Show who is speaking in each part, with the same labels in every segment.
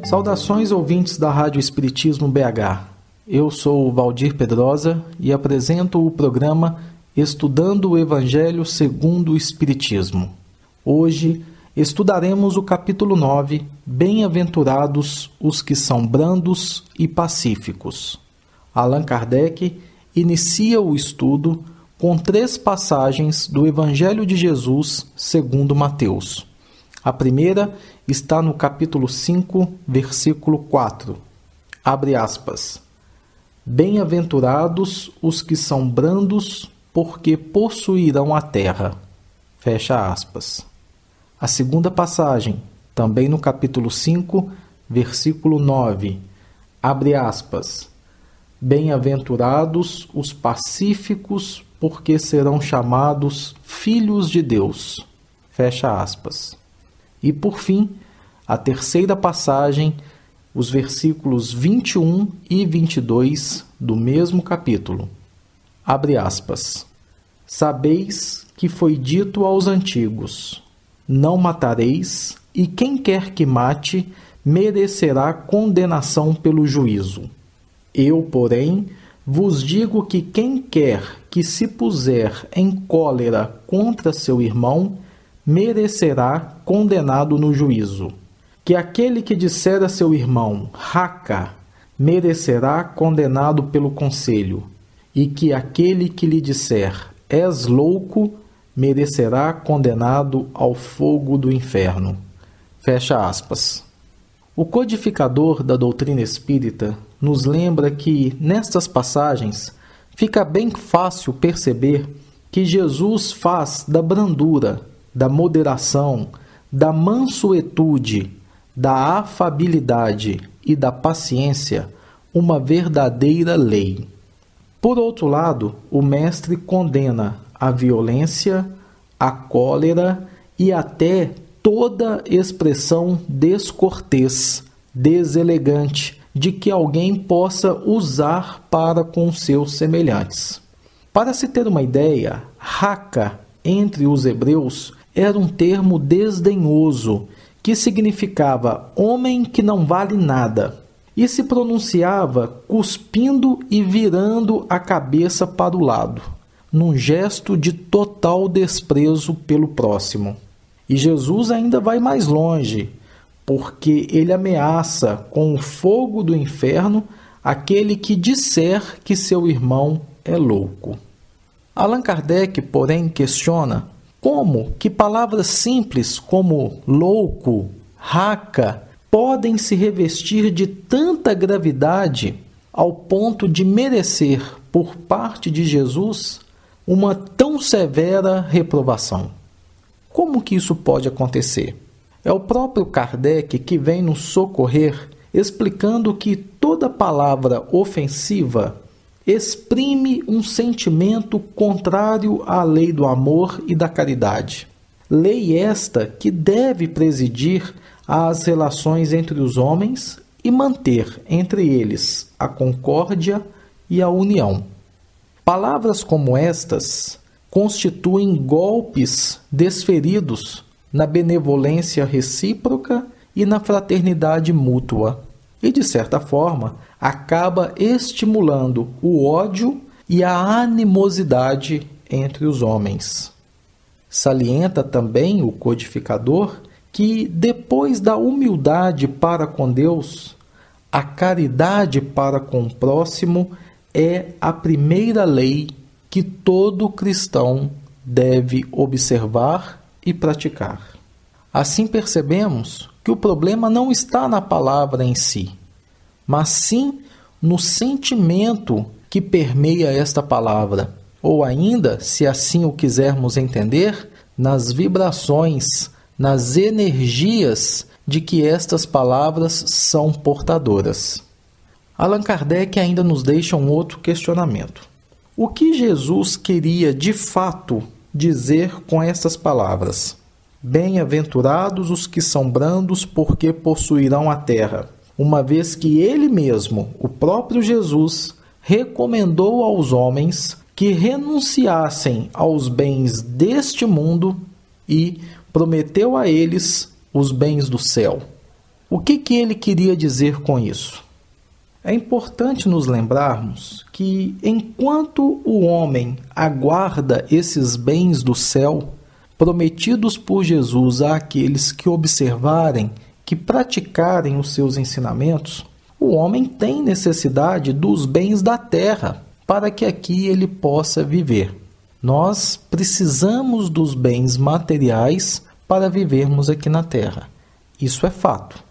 Speaker 1: Saudações ouvintes da Rádio Espiritismo BH. Eu sou o Valdir Pedrosa e apresento o programa Estudando o Evangelho segundo o Espiritismo. Hoje estudaremos o capítulo 9, Bem-aventurados os que são brandos e pacíficos. Allan Kardec inicia o estudo com 3 passagens do Evangelho de Jesus segundo Mateus. A primeira está no capítulo 5, versículo 4. Abre aspas. Bem-aventurados os que são brandos, porque possuirão a terra. Fecha aspas. A segunda passagem, também no capítulo 5, versículo 9. Abre aspas. Bem-aventurados os pacíficos, porque serão chamados filhos de Deus. Fecha aspas. E por fim, a terceira passagem, os versículos 21 e 22 do mesmo capítulo. Abre aspas. Sabeis que foi dito aos antigos, não matareis, e quem quer que mate, merecerá condenação pelo juízo. Eu, porém, vos digo que quem quer que se puser em cólera contra seu irmão, merecerá condenado no juízo. Que aquele que disser a seu irmão, raca, merecerá condenado pelo conselho, e que aquele que lhe disser, és louco, merecerá condenado ao fogo do inferno. Fecha aspas. O codificador da doutrina espírita nos lembra que, nestas passagens, fica bem fácil perceber que Jesus faz da brandura, da moderação, da mansuetude, da afabilidade e da paciência uma verdadeira lei. Por outro lado, o mestre condena a violência, a cólera e até toda expressão descortês, deselegante, de que alguém possa usar para com seus semelhantes. Para se ter uma ideia, raca, entre os hebreus, era um termo desdenhoso, que significava homem que não vale nada, e se pronunciava cuspindo e virando a cabeça para o lado, num gesto de total desprezo pelo próximo. E Jesus ainda vai mais longe, porque ele ameaça com o fogo do inferno aquele que disser que seu irmão é louco. Allan Kardec, porém, questiona como que palavras simples como louco, raca, podem se revestir de tanta gravidade ao ponto de merecer, por parte de Jesus, uma tão severa reprovação. Como que isso pode acontecer? É o próprio Kardec que vem nos socorrer, explicando que toda palavra ofensiva exprime um sentimento contrário à lei do amor e da caridade. Lei esta que deve presidir às relações entre os homens e manter entre eles a concórdia e a união. Palavras como estas constituem golpes desferidos na benevolência recíproca e na fraternidade mútua, e, de certa forma, acaba estimulando o ódio e a animosidade entre os homens. Salienta também o codificador que, depois da humildade para com Deus, a caridade para com o próximo é a primeira lei que todo cristão deve observar e praticar. Assim percebemos que o problema não está na palavra em si, mas sim no sentimento que permeia esta palavra, ou ainda, se assim o quisermos entender, nas vibrações, nas energias de que estas palavras são portadoras. Allan Kardec ainda nos deixa um outro questionamento. O que Jesus queria de fato dizer com estas palavras? Bem-aventurados os que são brandos, porque possuirão a terra. Uma vez que ele mesmo, o próprio Jesus, recomendou aos homens que renunciassem aos bens deste mundo e prometeu a eles os bens do céu. O que ele queria dizer com isso? É importante nos lembrarmos que, enquanto o homem aguarda esses bens do céu, prometidos por Jesus àqueles que observarem, que praticarem os seus ensinamentos, o homem tem necessidade dos bens da terra para que aqui ele possa viver. Nós precisamos dos bens materiais para vivermos aqui na terra. Isso é fato.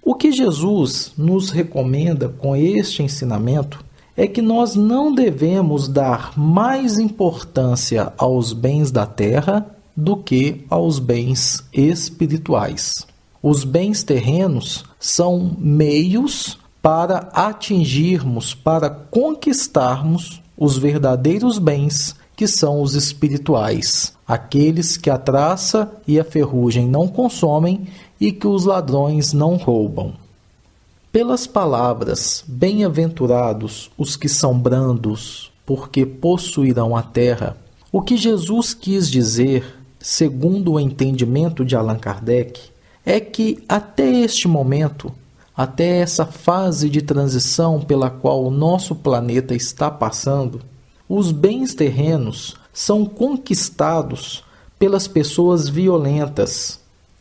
Speaker 1: O que Jesus nos recomenda com este ensinamento é que nós não devemos dar mais importância aos bens da terra do que aos bens espirituais. Os bens terrenos são meios para atingirmos, para conquistarmos os verdadeiros bens, que são os espirituais, aqueles que a traça e a ferrugem não consomem e que os ladrões não roubam. Pelas palavras, bem-aventurados os que são brandos, porque possuirão a terra, o que Jesus quis dizer, segundo o entendimento de Allan Kardec, é que até este momento, até essa fase de transição pela qual o nosso planeta está passando, os bens terrenos são conquistados pelas pessoas violentas,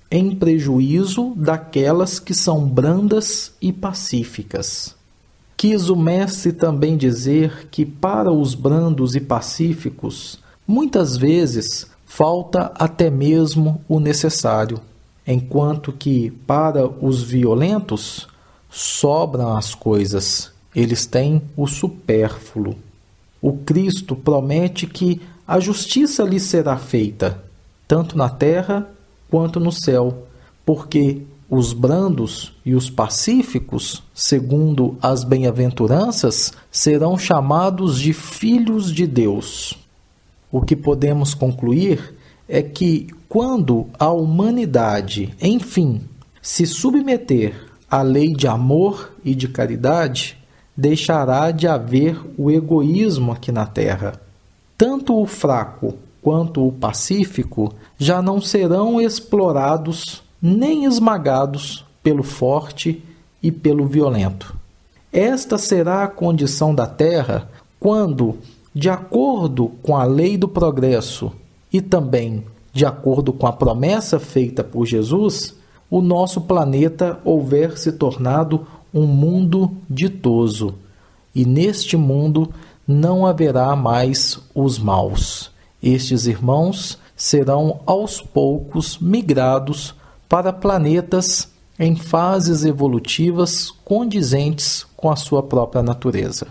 Speaker 1: em prejuízo daquelas que são brandas e pacíficas. Quis o mestre também dizer que para os brandos e pacíficos, muitas vezes falta até mesmo o necessário, enquanto que para os violentos sobram as coisas, eles têm o supérfluo. O Cristo promete que a justiça lhe será feita, tanto na terra quanto no céu, porque os brandos e os pacíficos, segundo as bem-aventuranças, serão chamados de filhos de Deus. O que podemos concluir é que, quando a humanidade, enfim, se submeter à lei de amor e de caridade, deixará de haver o egoísmo aqui na Terra. Tanto o fraco quanto o pacífico já não serão explorados nem esmagados pelo forte e pelo violento. Esta será a condição da Terra quando, de acordo com a lei do progresso e também de acordo com a promessa feita por Jesus, o nosso planeta houver se tornado um mundo ditoso, e neste mundo não haverá mais os maus. Estes irmãos serão aos poucos migrados para planetas em fases evolutivas condizentes com a sua própria natureza.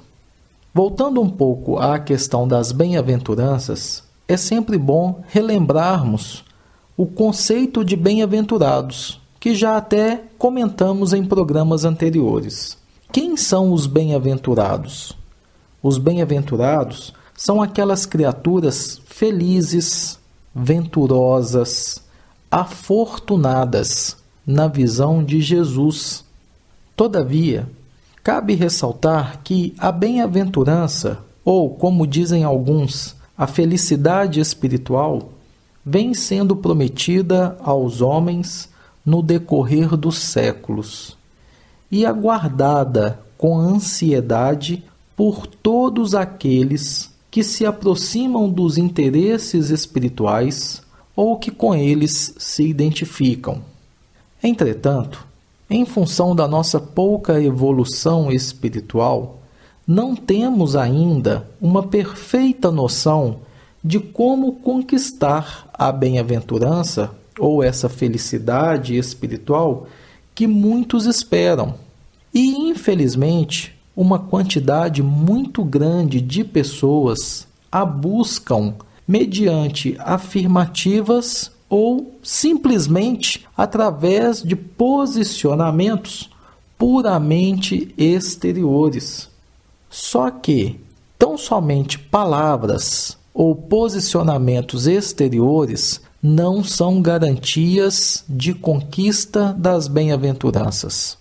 Speaker 1: Voltando um pouco à questão das bem-aventuranças, é sempre bom relembrarmos o conceito de bem-aventurados, que já até comentamos em programas anteriores. Quem são os bem-aventurados? Os bem-aventurados são aquelas criaturas felizes, venturosas, afortunadas na visão de Jesus. Todavia, cabe ressaltar que a bem-aventurança, ou como dizem alguns, a felicidade espiritual, vem sendo prometida aos homens no decorrer dos séculos e aguardada com ansiedade por todos aqueles que se aproximam dos interesses espirituais ou que com eles se identificam. Entretanto, em função da nossa pouca evolução espiritual, não temos ainda uma perfeita noção de como conquistar a bem-aventurança ou essa felicidade espiritual que muitos esperam. E, infelizmente, uma quantidade muito grande de pessoas a buscam mediante afirmativas ou simplesmente através de posicionamentos puramente exteriores. Só que tão somente palavras ou posicionamentos exteriores não são garantias de conquista das bem-aventuranças.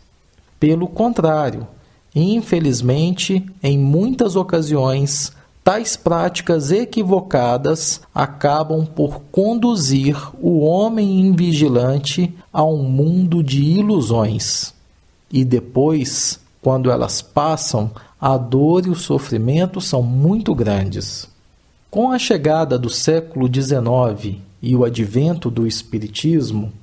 Speaker 1: Pelo contrário, infelizmente, em muitas ocasiões, tais práticas equivocadas acabam por conduzir o homem invigilante a um mundo de ilusões. E depois, quando elas passam, a dor e o sofrimento são muito grandes. Com a chegada do século XIX e o advento do Espiritismo,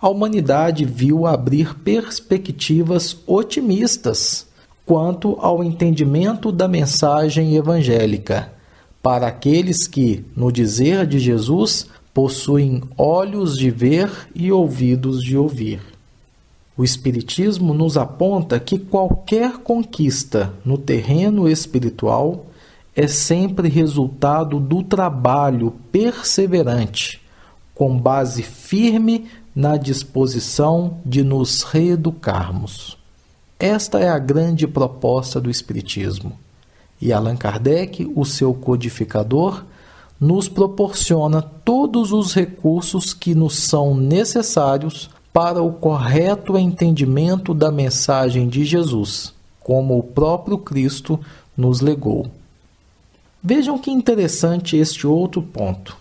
Speaker 1: a humanidade viu abrir perspectivas otimistas quanto ao entendimento da mensagem evangélica, para aqueles que, no dizer de Jesus, possuem olhos de ver e ouvidos de ouvir. O Espiritismo nos aponta que qualquer conquista no terreno espiritual é sempre resultado do trabalho perseverante, com base firme na disposição de nos reeducarmos. Esta é a grande proposta do Espiritismo. E Allan Kardec, o seu codificador, nos proporciona todos os recursos que nos são necessários para o correto entendimento da mensagem de Jesus, como o próprio Cristo nos legou. Vejam que interessante este outro ponto.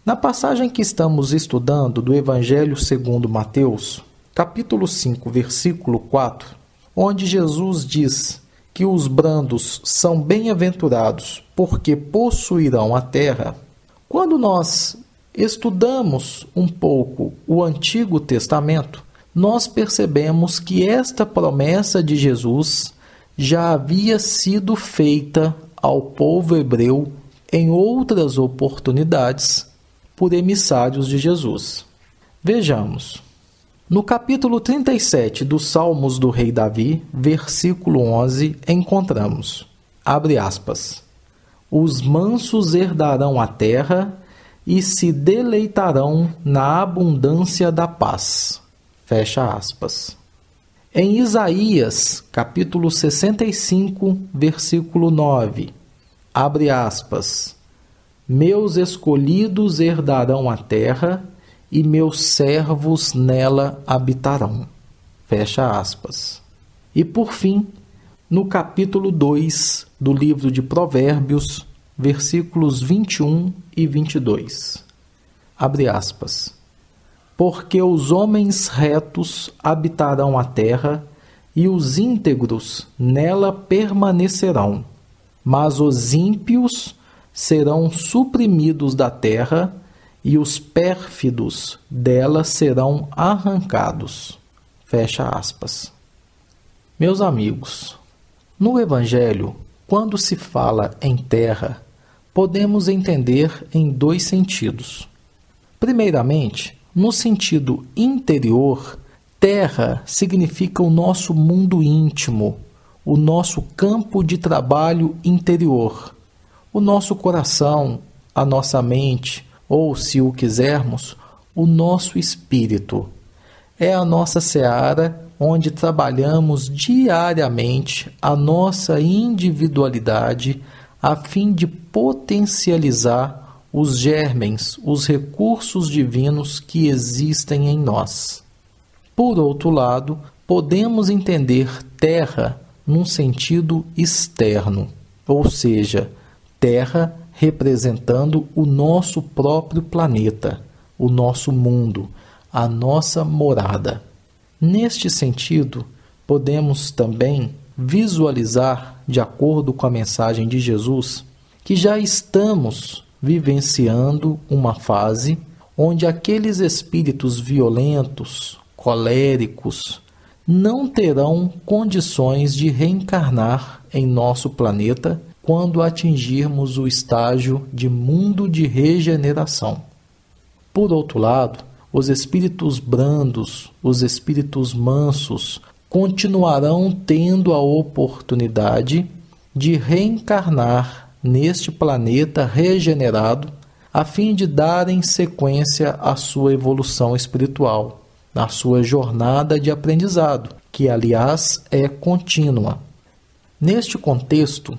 Speaker 1: Na passagem que estamos estudando do Evangelho segundo Mateus, capítulo 5, versículo 4, onde Jesus diz que os brandos são bem-aventurados porque possuirão a terra, quando nós estudamos um pouco o Antigo Testamento, nós percebemos que esta promessa de Jesus já havia sido feita ao povo hebreu em outras oportunidades por emissários de Jesus. Vejamos. No capítulo 37 dos Salmos do Rei Davi, versículo 11, encontramos, abre aspas, os mansos herdarão a terra e se deleitarão na abundância da paz. Fecha aspas. Em Isaías, capítulo 65, versículo 9, abre aspas, meus escolhidos herdarão a terra e meus servos nela habitarão. Fecha aspas. E por fim, no capítulo 2 do livro de Provérbios, versículos 21 e 22. Abre aspas. Porque os homens retos habitarão a terra e os íntegros nela permanecerão, mas os ímpios serão suprimidos da terra e os pérfidos dela serão arrancados. Fecha aspas. Meus amigos, no Evangelho, quando se fala em terra, podemos entender em dois sentidos. Primeiramente, no sentido interior, terra significa o nosso mundo íntimo, o nosso campo de trabalho interior, o nosso coração, a nossa mente, ou, se o quisermos, o nosso espírito. É a nossa seara onde trabalhamos diariamente a nossa individualidade a fim de potencializar os germens, os recursos divinos que existem em nós. Por outro lado, podemos entender terra num sentido externo, ou seja, terra representando o nosso próprio planeta, o nosso mundo, a nossa morada. Neste sentido, podemos também visualizar, de acordo com a mensagem de Jesus, que já estamos vivenciando uma fase onde aqueles espíritos violentos, coléricos, não terão condições de reencarnar em nosso planeta quando atingirmos o estágio de mundo de regeneração. Por outro lado, os espíritos brandos, os espíritos mansos, continuarão tendo a oportunidade de reencarnar neste planeta regenerado, a fim de darem sequência à sua evolução espiritual, na sua jornada de aprendizado, que, aliás, é contínua. Neste contexto,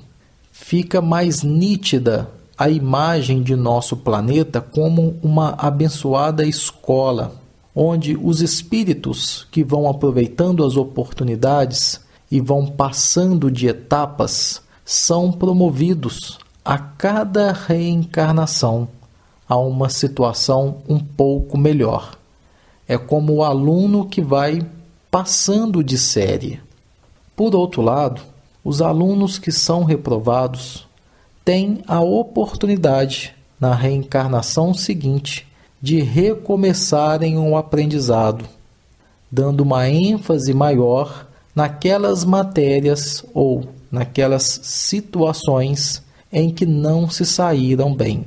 Speaker 1: fica mais nítida a imagem de nosso planeta como uma abençoada escola, onde os espíritos que vão aproveitando as oportunidades e vão passando de etapas são promovidos a cada reencarnação a uma situação um pouco melhor. É como o aluno que vai passando de série. Por outro lado, os alunos que são reprovados têm a oportunidade, na reencarnação seguinte, de recomeçarem o aprendizado, dando uma ênfase maior naquelas matérias ou naquelas situações em que não se saíram bem.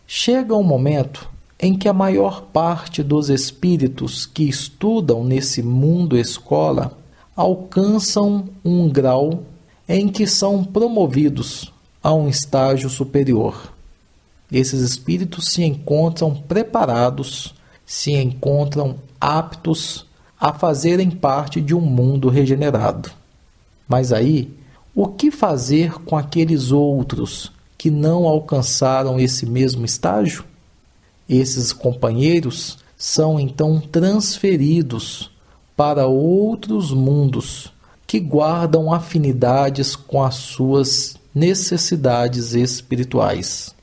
Speaker 1: Chega um momento em que a maior parte dos espíritos que estudam nesse mundo escola alcançam um grau em que são promovidos a um estágio superior. Esses espíritos se encontram preparados, se encontram aptos a fazerem parte de um mundo regenerado. Mas aí, o que fazer com aqueles outros que não alcançaram esse mesmo estágio? Esses companheiros são então transferidos para outros mundos que guardam afinidades com as suas necessidades espirituais.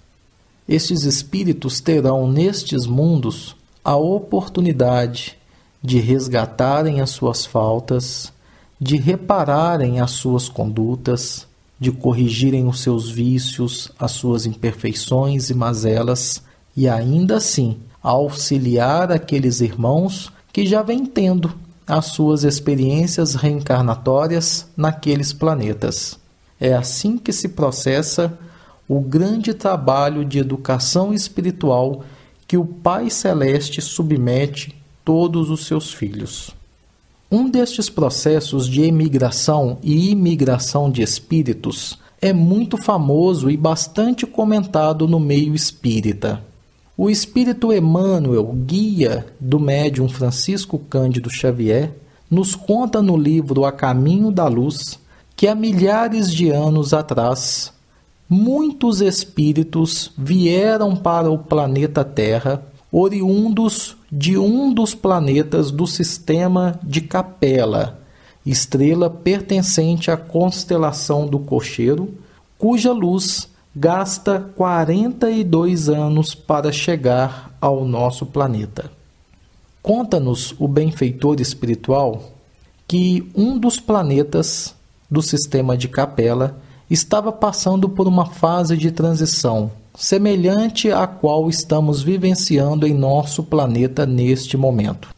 Speaker 1: Estes espíritos terão nestes mundos a oportunidade de resgatarem as suas faltas, de repararem as suas condutas, de corrigirem os seus vícios, as suas imperfeições e mazelas, e ainda assim auxiliar aqueles irmãos que já vêm tendo as suas experiências reencarnatórias naqueles planetas. É assim que se processa o grande trabalho de educação espiritual que o Pai Celeste submete todos os seus filhos. Um destes processos de emigração e imigração de espíritos é muito famoso e bastante comentado no meio espírita. O espírito Emmanuel, guia do médium Francisco Cândido Xavier, nos conta no livro A Caminho da Luz que há milhares de anos atrás, muitos espíritos vieram para o planeta Terra, oriundos de um dos planetas do sistema de Capela, estrela pertencente à constelação do Cocheiro, cuja luz gasta 42 anos para chegar ao nosso planeta. Conta-nos o benfeitor espiritual que um dos planetas do sistema de Capela estava passando por uma fase de transição, semelhante à qual estamos vivenciando em nosso planeta neste momento.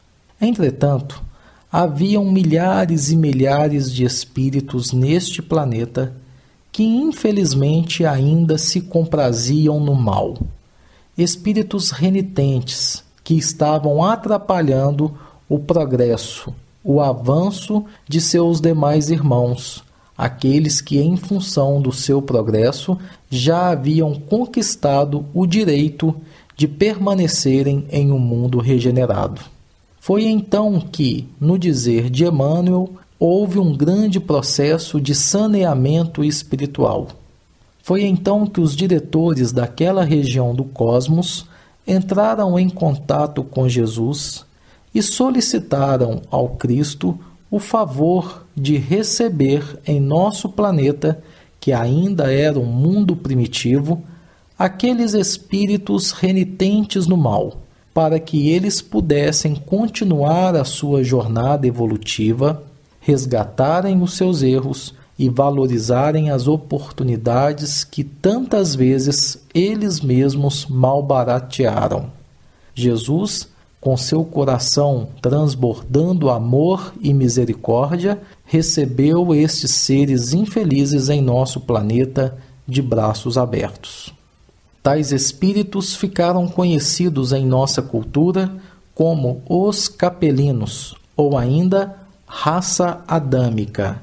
Speaker 1: Entretanto, haviam milhares e milhares de espíritos neste planeta que infelizmente ainda se compraziam no mal. Espíritos renitentes que estavam atrapalhando o progresso, o avanço de seus demais irmãos, aqueles que, em função do seu progresso, já haviam conquistado o direito de permanecerem em um mundo regenerado. Foi então que, no dizer de Emmanuel, houve um grande processo de saneamento espiritual. Foi então que os diretores daquela região do cosmos entraram em contato com Jesus e solicitaram ao Cristo o favor de receber em nosso planeta, que ainda era um mundo primitivo, aqueles espíritos renitentes no mal, para que eles pudessem continuar a sua jornada evolutiva, resgatarem os seus erros e valorizarem as oportunidades que tantas vezes eles mesmos malbaratearam. Jesus, com seu coração transbordando amor e misericórdia, recebeu estes seres infelizes em nosso planeta de braços abertos. Tais espíritos ficaram conhecidos em nossa cultura como os capelinos, ou ainda raça adâmica.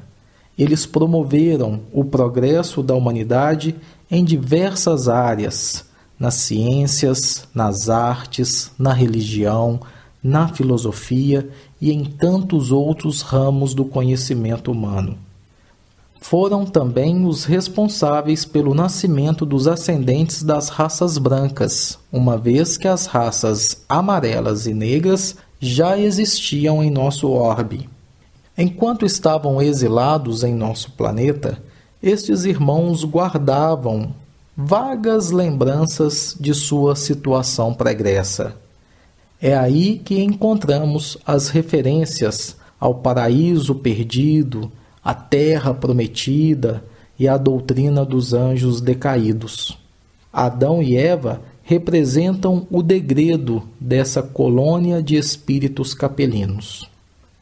Speaker 1: Eles promoveram o progresso da humanidade em diversas áreas, nas ciências, nas artes, na religião, na filosofia e em tantos outros ramos do conhecimento humano. Foram também os responsáveis pelo nascimento dos ascendentes das raças brancas, uma vez que as raças amarelas e negras já existiam em nosso orbe. Enquanto estavam exilados em nosso planeta, estes irmãos guardavam vagas lembranças de sua situação pregressa. É aí que encontramos as referências ao paraíso perdido, à terra prometida e à doutrina dos anjos decaídos. Adão e Eva representam o degredo dessa colônia de espíritos capelinos.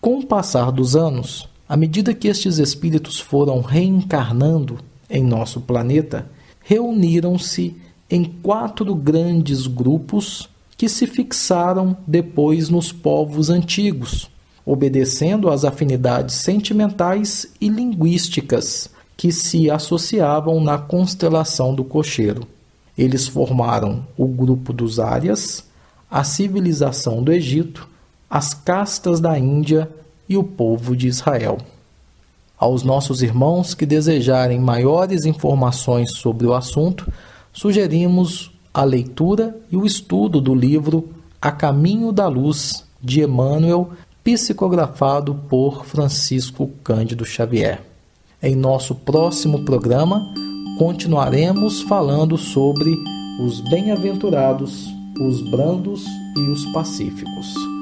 Speaker 1: Com o passar dos anos, à medida que estes espíritos foram reencarnando em nosso planeta, reuniram-se em 4 grandes grupos que se fixaram depois nos povos antigos, obedecendo às afinidades sentimentais e linguísticas que se associavam na constelação do cocheiro. Eles formaram o grupo dos Árias, a civilização do Egito, as castas da Índia e o povo de Israel. Aos nossos irmãos que desejarem maiores informações sobre o assunto, sugerimos a leitura e o estudo do livro A Caminho da Luz, de Emmanuel, psicografado por Francisco Cândido Xavier. Em nosso próximo programa, continuaremos falando sobre os bem-aventurados, os brandos e os pacíficos.